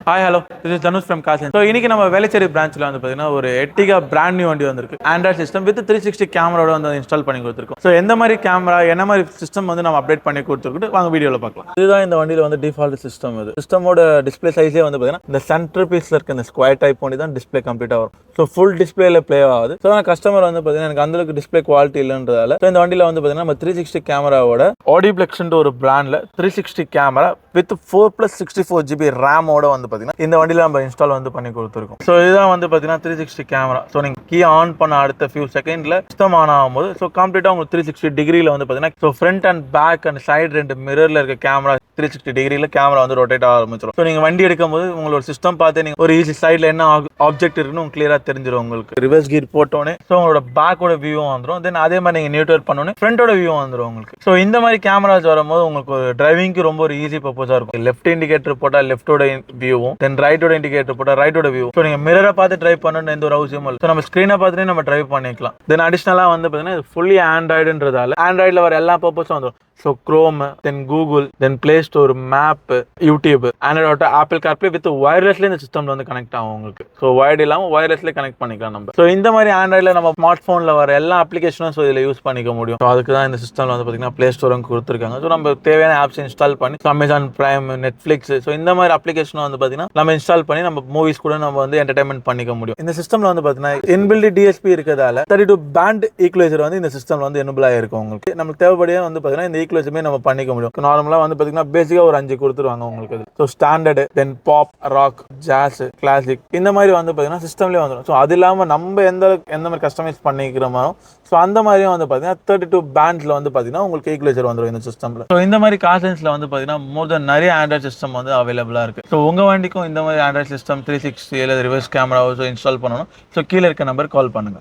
Hi hello this is Dhanush from Kasan. So இன்னைக்கு நம்ம வேலைச்சேரி பிரான்ச்சில் வந்து பார்த்தீங்கன்னா ஒரு எட்டிகா பிராண்ட் நியூ வண்டி வந்திருக்கு. ஆண்ட்ராய்ட் சிஸ்டம் வித் 360 கேமராவோட வந்து இன்ஸ்டால் பண்ணி கொடுத்துருக்கோம். ஸோ எந்த மாதிரி கேமரா என்ன மாதிரி சிஸ்டம் வந்து நம்ம அப்டேட் பண்ணி கொடுத்துருக்கு வாங்க வீடியோவில் பார்க்கலாம். இதுதான் இந்த வண்டியில் வந்து டிஃபால்ட் சிஸ்டம். இது சிஸ்டமோட டிஸ்பிளே சைஸே வந்து பார்த்தீங்கன்னா இந்த சென்டர் பீஸில் இருக்க இந்த ஸ்கொயர் டைப் பண்ணி தான் டிஸ்பிளே கம்ப்ளீட்டாக வரும். ஸோ ஃபுல் டிஸ்பிளேல ப்ளே ஆகுது. ஸோ நான் கஸ்டமர் வந்து பார்த்தீங்கன்னா எனக்கு அந்தளவுக்கு டிஸ்பிளே குவாலிட்டி இல்லைன்றதால ஸோ இந்த வண்டியில் வந்து பார்த்தீங்கன்னா நம்ம 360 கேமராவோட ஆடிப்ளெக்ஸ்ன்ற ஒரு பிராண்டில் 360 கேமரா வித் 4+64 GB ரேமோட வந்து பார்த்தீங்கன்னா இந்த வண்டியில் நம்ம இன்ஸ்டால் வந்து பண்ணி கொடுத்துருக்கோம். ஸோ இதுதான் வந்து பார்த்தீங்கன்னா 360 கேமரா. ஸோ நீங்கள் கீ ஆன் பண்ண அடுத்த ஃபியூ செகண்ட்ல சிஸ்டம் ஆன் ஆகும்போது ஸோ கம்ப்ளீட்டாக உங்களுக்கு 360 டிகிரியில் வந்து பார்த்தீங்கன்னா so front and back and side ரெண்டு மிரரில் இருக்க கேமரா 360 டிகிரியில் கேமரா வந்து ரொட்டேட் ஆக ஆரம்பிச்சிடும். ஸோ நீங்கள் வண்டி எடுக்கும்போது உங்களோட சிஸ்டம் பார்த்து நீங்கள் ஒரு ஈஸி சைடில் என்ன ஆப்ஜெக்ட் இருக்குன்னு உங்களுக்கு கிளியராக தெரிஞ்சிடும். உங்களுக்கு ரிவர்ஸ் கீர் போட்டோன்னே ஸோ உங்களோட பேக்கோட வியூவும் வந்துடும். தென் அதே மாதிரி நீங்கள் நியூட்ரல் பண்ணோன்னே ஃப்ரண்டோட வியூவும் வந்துடும் உங்களுக்கு. ஸோ இந்த மாதிரி கேமராஸ் வரும்போது உங்களுக்கு ஒரு டிரைவிங்க்கு ரொம்ப ஒரு ஈஸி பர்பஸாக இருக்கும். லெஃப்ட் இண்டிகேட்டர் போட்டால் லெஃப்டோட வியூவும் தென் ரைட்டோட இண்டிகேட்டர் போட்டால் ரைட்டோட வியூ. ஸோ நீங்கள் மிரரை பார்த்து டிரைவ் பண்ணணும்னு எந்த ஒரு அவசியமும் இல்லை. ஸோ நம்ம ஸ்க்ரீனை பார்த்துட்டு நம்ம டிரைவ் பண்ணிக்கலாம். தென் அடிஷனலாக வந்து பார்த்தீங்கன்னா இது ஃபுல்லி ஆண்ட்ராய்டுன்றதால ஆண்ட்ராய்டில் வர எல்லா பர்பஸும் வந்துடும். So Chrome then Google then Play Store map YouTube Android Apple CarPlay with வயர்லெஸ்லேயே இந்த சிஸ்டம்ல வந்து கனெக்ட் ஆகும் உங்களுக்கு. ஸோ வயர்டு இல்லாமல் வயர்லெஸ்லேயே கனெக்ட் பண்ணிக்கலாம் நம்ம. ஸோ இந்த மாதிரி ஆண்ட்ராய்டில் நம்ம ஸ்மார்ட் ஃபோனில் வர எல்லா அப்ளிகேஷனும் ஸோ இதில் யூஸ் பண்ணிக்க முடியும். ஸோ அதுக்கு தான் இந்த சிஸ்டம்ல வந்து பார்த்தீங்கன்னா பிளே ஸ்டோரும் கொடுத்துருக்காங்க. ஸோ நம்ம தேவையான ஆப்ஸ் இன்ஸ்டால் பண்ணி அமேசான் பிரைம் நெட்ஃப்ளிக்ஸ் ஸோ இந்த மாதிரி அப்ளிகேஷனும் வந்து பார்த்தீங்கன்னா நம்ம இன்ஸ்டால் பண்ணி நம்ம மூவிஸ் கூட நம்ம வந்து என்டர்டைன்மெண்ட் பண்ணிக்க முடியும். இந்த சிஸ்டம்ல வந்து பார்த்தீங்கன்னா இன்பில்ட் டிஎஸ்பி இருக்கிறதால 32 பேண்ட் ஈக்குவலைசர் வந்து இந்த சிஸ்டம்ல வந்து எனபிள் ஆயிருக்கும் உங்களுக்கு. நமக்கு தேவைப்படியே வந்து பார்த்தீங்கன்னா இந்த ஈக்குவலைசருமே நம்ம பண்ணிக்க முடியும். நார்மலா வந்து பார்த்தீங்கன்னா பேசிக்கா ஒரு 5 கொடுத்துருவாங்க உங்களுக்கு. ஸோ ஸ்டாண்டர்டு தென் பாப் ராக் ஜாஸ் கிளாசிக் இந்த மாதிரி வந்து பார்த்தீங்கன்னா சிஸ்டம்லேயே வந்துடும். ஸோ அது இல்லாமல் நம்ம எந்த மாதிரி கஸ்டமைஸ் பண்ணிக்கிறோமோ ஸோ அந்த மாதிரியும் வந்து பார்த்தீங்கன்னா 32 பேண்ட்ஸ்ல வந்து பார்த்தீங்கன்னா உங்களுக்கு ஈக்குவலைசர் வந்துடும் இந்த சிஸ்டம்ல. ஸோ இந்த மாதிரி காசன்ஸ்ல வந்து பார்த்தீங்கன்னா மோர் தென் நிறைய ஆண்ட்ராய்ட் சிஸ்டம் வந்து அவைலபிளா இருக்கு. ஸோ உங்க வண்டிக்கும் இந்த மாதிரி Android system 360 reverse camera install பண்ணணும். ஸோ கீழே இருக்க நம்பர் கால் பண்ணுங்க.